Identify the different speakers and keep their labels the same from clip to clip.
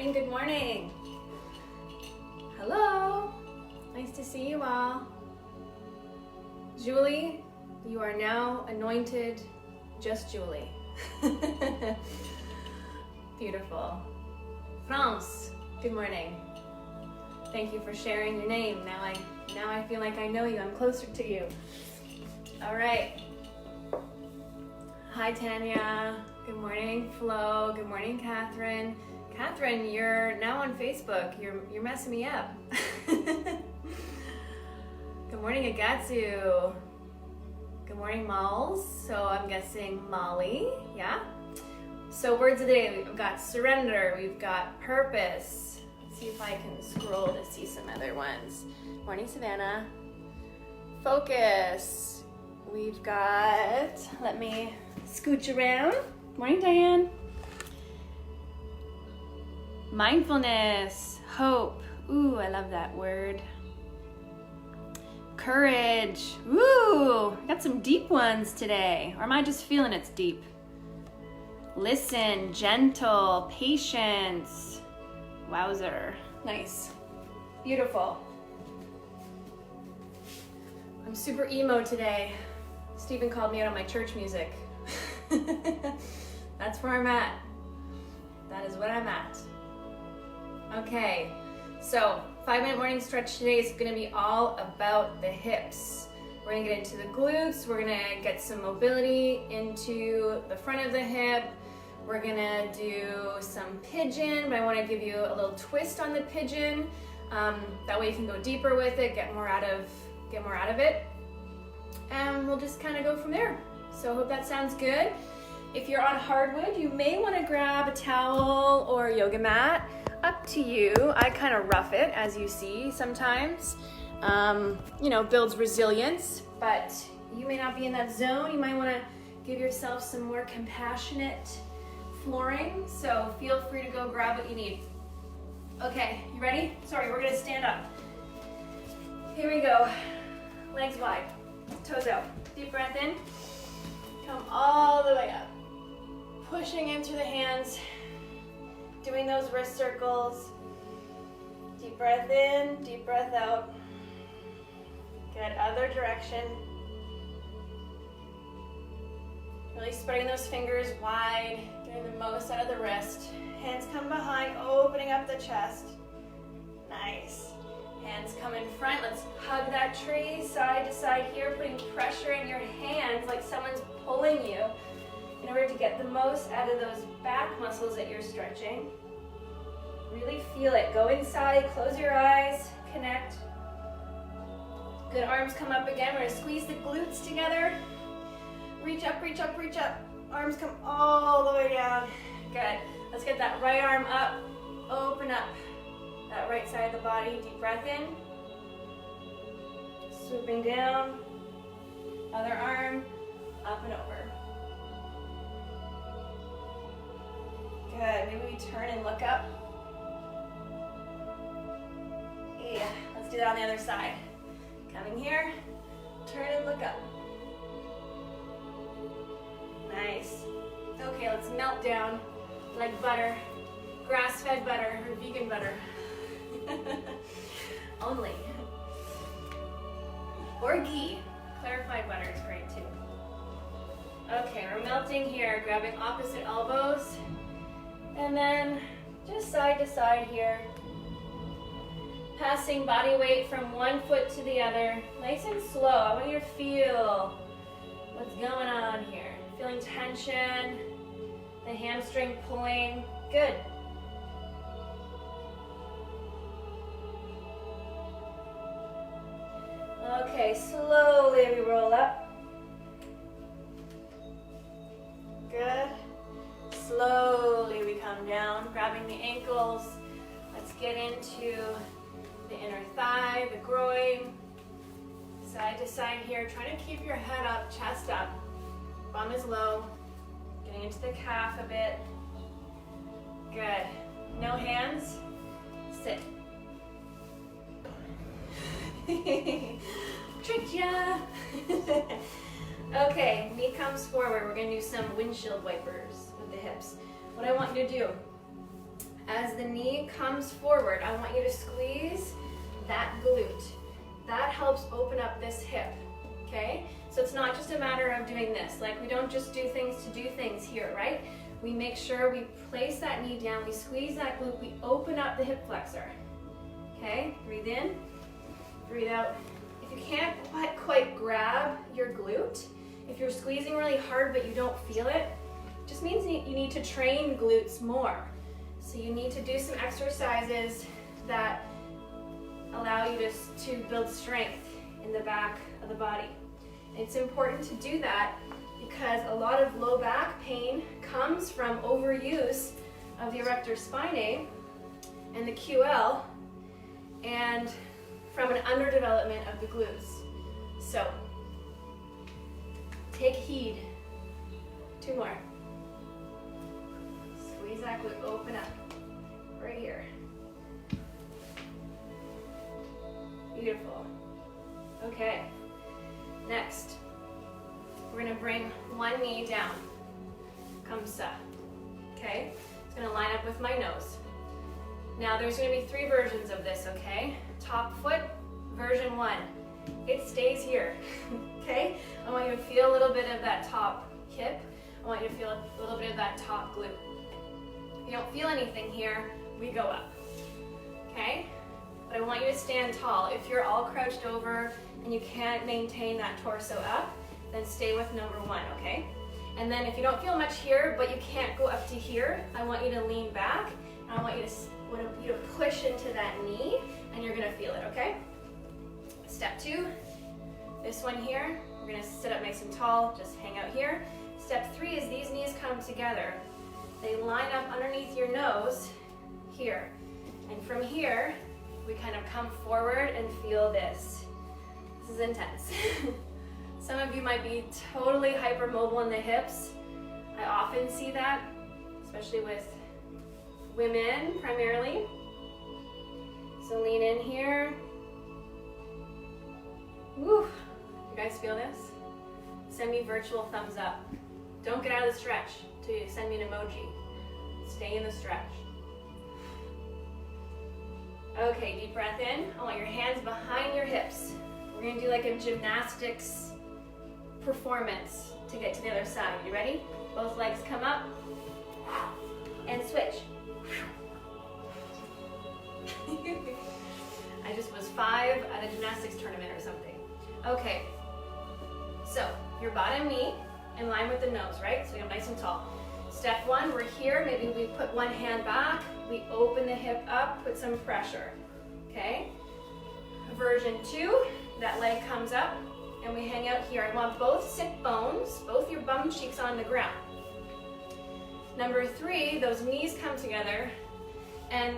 Speaker 1: morning, good morning. Hello, nice to see you all. Julie, you are now anointed just Julie. Beautiful. France, good morning. Thank you for sharing your name. Now I feel like I know you. I'm closer to you. All right. Hi, Tanya. Good morning, Flo. Good morning, Catherine. Catherine, you're now on Facebook. You're messing me up. Good morning, Agatsu. Good morning, Malls. So I'm guessing Molly, yeah? So words of the day, we've got surrender, we've got purpose. Let's see if I can scroll to see some other ones. Morning, Savannah. Focus. We've got, let me scooch around. Morning, Diane. Mindfulness, hope. Ooh, I love that word. Courage. Ooh, I got some deep ones today. Or am I just feeling it's deep? Listen, gentle, patience. Wowzer. Nice. Beautiful. I'm super emo today. Stephen called me out on my church music. That's where I'm at. That is what I'm at. Okay, so 5-minute morning stretch today is gonna be all about the hips. We're gonna get into the glutes, we're gonna get some mobility into the front of the hip. We're gonna do some pigeon, but I wanna give you a little twist on the pigeon. That way you can go deeper with it, get more out of it. And we'll just kind of go from there. So I hope that sounds good. If you're on hardwood, you may wanna grab a towel or a yoga mat. Up to you. I kind of rough it, as you see sometimes. Builds resilience, but you may not be in that zone. You might want to give yourself some more compassionate flooring, so feel free to go grab what you need. Okay, you ready? Sorry, we're gonna stand up. Here we go. Legs wide, toes out. Deep breath in. Come all the way up. Pushing in through the hands. Doing those wrist circles. Deep breath in, deep breath out. Good, other direction. Really spreading those fingers wide, getting the most out of the wrist. Hands come behind, opening up the chest. Nice. Hands come in front. Let's hug that tree side to side here, putting pressure in your hands like someone's pulling you in order to get the most out of those back muscles that you're stretching. Really feel it. Go inside, close your eyes, connect. Good, arms come up again. We're gonna squeeze the glutes together. Reach up, reach up, reach up. Arms come all the way down. Good. Let's get that right arm up. Open up that right side of the body. Deep breath in. Swooping down. Other arm, up and over. Good. Maybe we turn and look up. Yeah. Let's do that on the other side. Coming here, turn and look up. Nice. Okay, let's melt down like butter, grass-fed butter or vegan butter. Only. Or ghee. Clarified butter is great too. Okay, we're melting here, grabbing opposite elbows. And then just side to side here. Passing body weight from one foot to the other. Nice and slow. I want you to feel what's going on here. Feeling tension, the hamstring pulling. Good. Okay, slowly we roll up. Good. Slowly we come down, grabbing the ankles. Let's get into the inner thigh, the groin. Side to side here, trying to keep your head up, chest up. Bum is low. Getting into the calf a bit. Good. No hands. Sit. Tricked ya. Okay, knee comes forward. We're gonna do some windshield wipers with the hips. What I want you to do, As the knee comes forward, I want you to squeeze that glute. That helps open up this hip, okay? So it's not just a matter of doing this. Like, we don't just do things to do things here, right? We make sure we place that knee down, we squeeze that glute, we open up the hip flexor. Okay, breathe in, breathe out. If you can't quite grab your glute, if you're squeezing really hard but you don't feel it, it just means you need to train glutes more. So you need to do some exercises that allow you to build strength in the back of the body. And it's important to do that because a lot of low back pain comes from overuse of the erector spinae and the QL and from an underdevelopment of the glutes. So take heed. 2 more. Squeeze that glute, open up, right here. Beautiful. Okay, next, we're gonna bring one knee down, kamsa, okay? It's gonna line up with my nose. Now there's gonna be 3 versions of this, okay? Top foot, version 1, it stays here, okay? I want you to feel a little bit of that top hip. I want you to feel a little bit of that top glute. If you don't feel anything here, we go up, okay? But I want you to stand tall. If you're all crouched over and you can't maintain that torso up, then stay with number 1, okay? And then if you don't feel much here, but you can't go up to here, I want you to lean back, and I want you to push into that knee, and you're gonna feel it, okay? Step 2, this one here, we're gonna sit up nice and tall, just hang out here. Step 3 is these knees come together. They line up underneath your nose here. And from here, we kind of come forward and feel this. This is intense. Some of you might be totally hypermobile in the hips. I often see that, especially with women primarily. So lean in here. Woo. You guys feel this? Send me virtual thumbs up. Don't get out of the stretch till you send me an emoji. Stay in the stretch. Okay, deep breath in. I want your hands behind your hips. We're gonna do like a gymnastics performance to get to the other side. You ready? Both legs come up and switch. I just was 5 at a gymnastics tournament or something. Okay, so your bottom knee in line with the nose, right? So you're nice and tall. Step 1, we're here. Maybe we put one hand back. We open the hip up, put some pressure, okay? Version 2, that leg comes up and we hang out here. I want both sit bones, both your bum cheeks on the ground. Number 3, those knees come together, and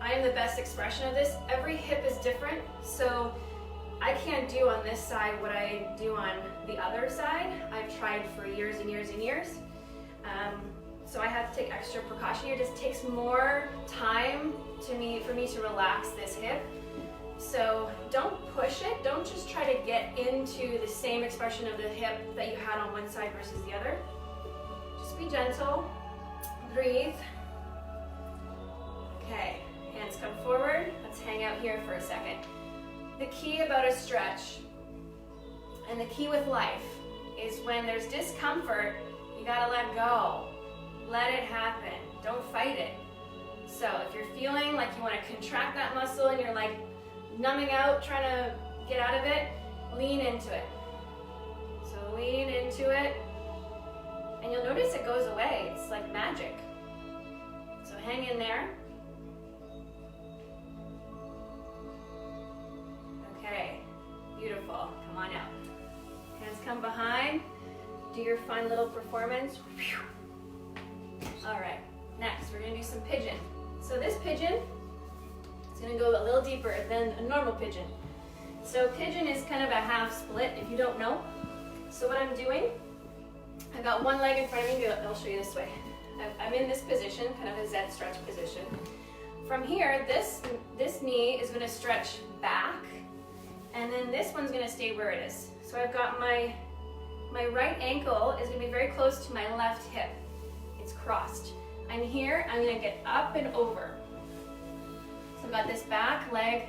Speaker 1: I am the best expression of this. Every hip is different, so I can't do on this side what I do on the other side. I've tried for years and years and years. So I have to take extra precaution here. It just takes more time for me to relax this hip. So don't push it. Don't just try to get into the same expression of the hip that you had on one side versus the other. Just be gentle. Breathe. Okay, hands come forward. Let's hang out here for a second. The key about a stretch and the key with life is when there's discomfort, you gotta let go. Let it happen. Don't fight it. So if you're feeling like you want to contract that muscle and you're like numbing out, trying to get out of it, lean into it. So lean into it, and you'll notice it goes away. It's like magic. So hang in there. Okay, beautiful. Come on out. Hands come behind. Do your fun little performance. All right, next we're gonna do some pigeon. So this pigeon is gonna go a little deeper than a normal pigeon. So pigeon is kind of a half split if you don't know. So what I'm doing, I've got one leg in front of me. I'll show you this way. I'm in this position, kind of a Z stretch position. From here, this knee is gonna stretch back, and then this one's gonna stay where it is. So I've got my right ankle is gonna be very close to my left hip. It's crossed. And here, I'm gonna get up and over. So I've got this back leg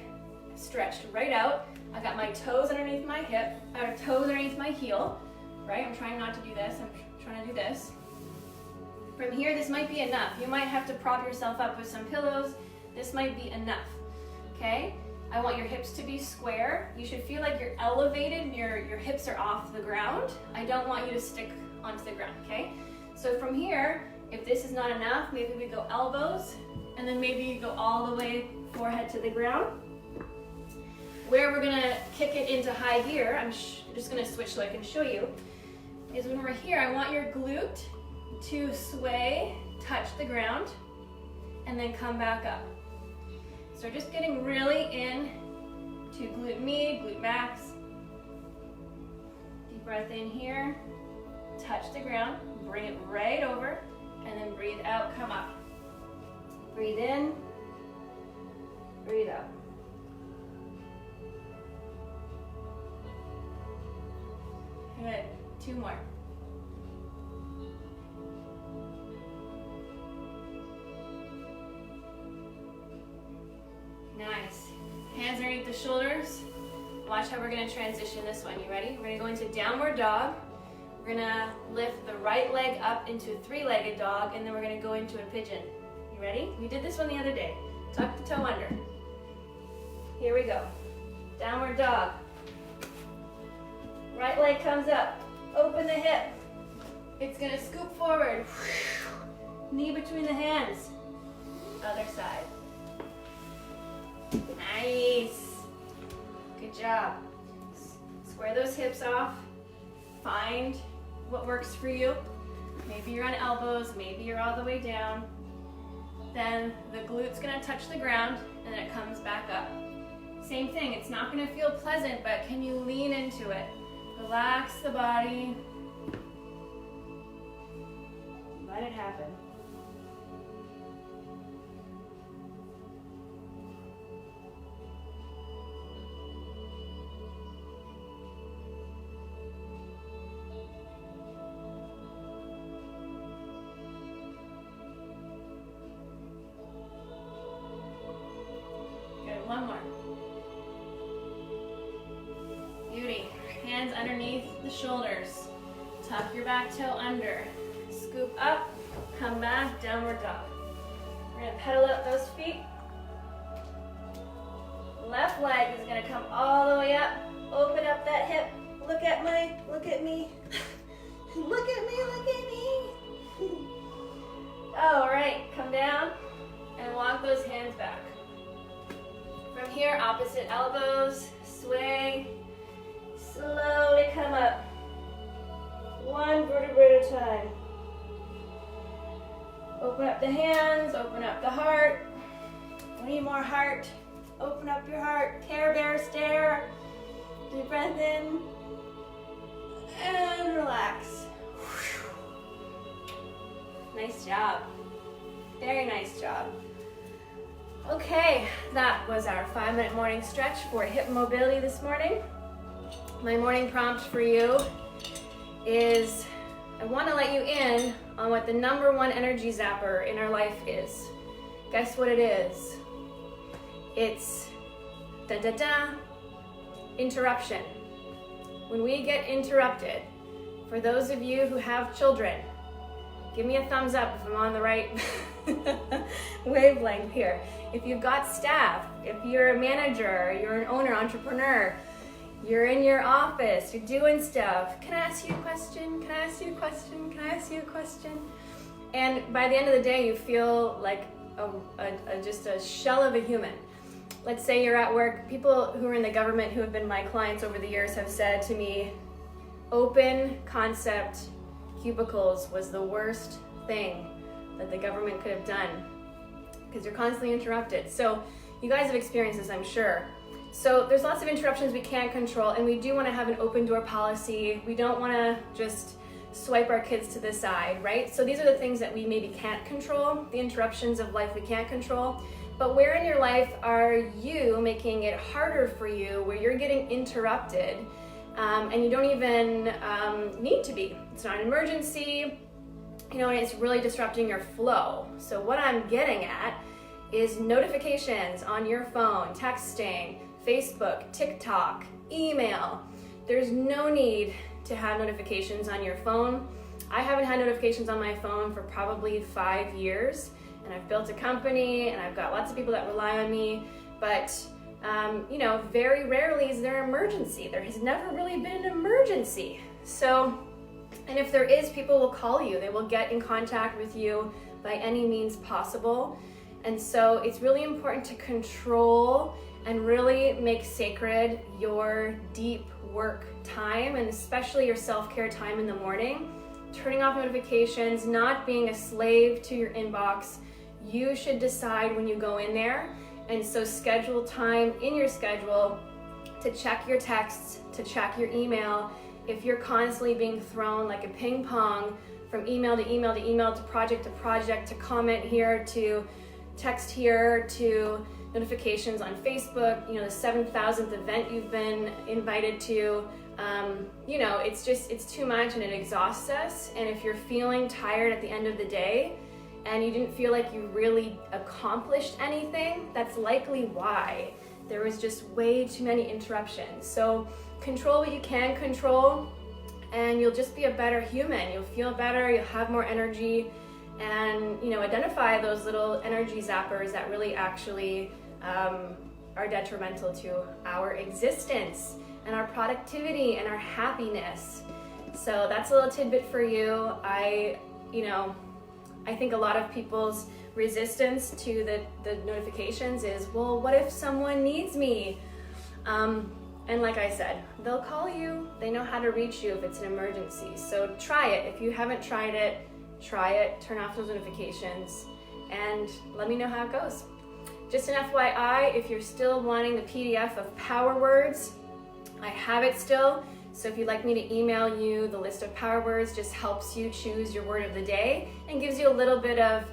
Speaker 1: stretched right out. I've got my toes underneath my hip, or toes underneath my heel, right? I'm trying not to do this, I'm trying to do this. From here, this might be enough. You might have to prop yourself up with some pillows. This might be enough, okay? I want your hips to be square. You should feel like you're elevated, your hips are off the ground. I don't want you to stick onto the ground, okay? So from here, if this is not enough, maybe we go elbows, and then maybe you go all the way forehead to the ground. Where we're gonna kick it into high gear, I'm just gonna switch so I can show you, is when we're here, I want your glute to sway, touch the ground, and then come back up. So just getting really in to glute med, glute max. Deep breath in here, touch the ground, bring it right over, and then breathe out, come up. Breathe in, breathe out. Good, 2 more. Nice. Hands underneath the shoulders. Watch how we're gonna transition this one. You ready? We're gonna go into downward dog. We're gonna lift the right leg up into a 3-legged dog, and then we're gonna go into a pigeon. You ready? We did this one the other day. Tuck the toe under. Here we go. Downward dog. Right leg comes up. Open the hip. It's gonna scoop forward. Knee between the hands. Other side. Nice. Good job. Square those hips off. Find what works for you. Maybe you're on elbows, maybe you're all the way down. Then the glute's gonna touch the ground and then it comes back up. Same thing, it's not gonna feel pleasant, but can you lean into it? Relax the body. Let it happen. Good, one more. Beauty. Hands underneath the shoulders. Tuck your back toe under. Scoop up, come back, downward dog. We're gonna pedal up those feet. Left leg is gonna come all the way up. Open up that hip. Look at me. Look at me, look at me. All right, come down and walk those hands back. From here, opposite elbows, sway. Slowly come up. 1 vertebrae at a time. Open up the hands, open up the heart. We need more heart. Open up your heart. Care Bear stare. Deep breath in. And relax. Nice job. Very nice job. Okay, that was our 5-minute morning stretch for hip mobility this morning. My morning prompt for you is I want to let you in on what the #1 energy zapper in our life is. Guess what it is? It's interruption. When we get interrupted, for those of you who have children, give me a thumbs up if I'm on the right wavelength here. If you've got staff, if you're a manager, you're an owner, entrepreneur, you're in your office, you're doing stuff. Can I ask you a question? Can I ask you a question? Can I ask you a question? And by the end of the day, you feel like just a shell of a human. Let's say you're at work. People who are in the government who have been my clients over the years have said to me, open concept cubicles was the worst thing that the government could have done because you're constantly interrupted. So you guys have experienced this, I'm sure. So there's lots of interruptions we can't control, and we do want to have an open door policy. We don't want to just swipe our kids to the side, right? So these are the things that we maybe can't control, the interruptions of life we can't control. But where in your life are you making it harder for you, where you're getting interrupted and you don't even need to be? It's not an emergency. and it's really disrupting your flow. So what I'm getting at is notifications on your phone, texting, Facebook, TikTok, email. There's no need to have notifications on your phone. I haven't had notifications on my phone for probably 5 years, and I've built a company and I've got lots of people that rely on me, but very rarely is there an emergency. There has never really been an emergency. So, and if there is, people will call you. They will get in contact with you by any means possible. And so it's really important to control and really make sacred your deep work time, and especially your self-care time in the morning. Turning off notifications, not being a slave to your inbox. You should decide when you go in there. And so schedule time in your schedule to check your texts, to check your email. If you're constantly being thrown like a ping pong from email to email to email, to project, to comment here, to text here, to notifications on Facebook, the 7,000th event you've been invited to, it's too much and it exhausts us. And if you're feeling tired at the end of the day and you didn't feel like you really accomplished anything, that's likely why. There was just way too many interruptions. So control what you can control, and you'll just be a better human. You'll feel better, you'll have more energy, and identify those little energy zappers that really actually are detrimental to our existence and our productivity and our happiness. So that's a little tidbit for you. I think a lot of people's resistance to the notifications is, well, what if someone needs me? And like I said, they'll call you. They know how to reach you if it's an emergency. So try it. If you haven't tried it, try it. Turn off those notifications and let me know how it goes. Just an FYI, if you're still wanting the PDF of power words, I have it still. So if you'd like me to email you the list of power words, just helps you choose your word of the day and gives you a little bit of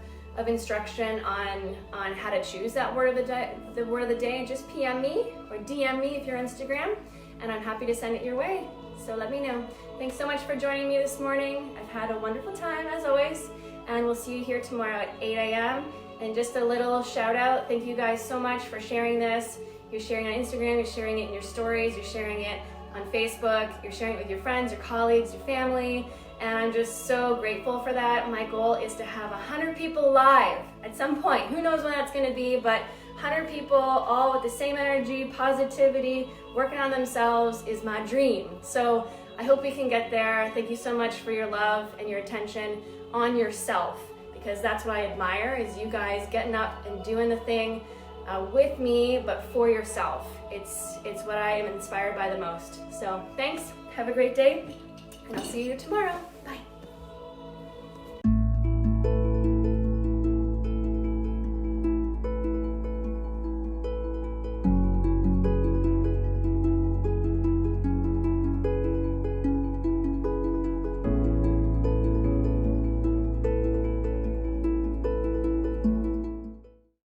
Speaker 1: instruction on how to choose that word of the day, and just PM me or DM me if you're on Instagram, and I'm happy to send it your way. So let me know. Thanks so much for joining me this morning. I've had a wonderful time as always, and we'll see you here tomorrow at 8 a.m. And just a little shout out. Thank you guys so much for sharing this. You're sharing on Instagram, you're sharing it in your stories, you're sharing it on Facebook, you're sharing it with your friends, your colleagues, your family, and I'm just so grateful for that. My goal is to have 100 people live at some point. Who knows when that's gonna be, but 100 people all with the same energy, positivity, working on themselves is my dream. So I hope we can get there. Thank you so much for your love and your attention on yourself, because that's what I admire, is you guys getting up and doing the thing with me, but for yourself. It's what I am inspired by the most. So thanks, have a great day, and I'll see you tomorrow. Bye.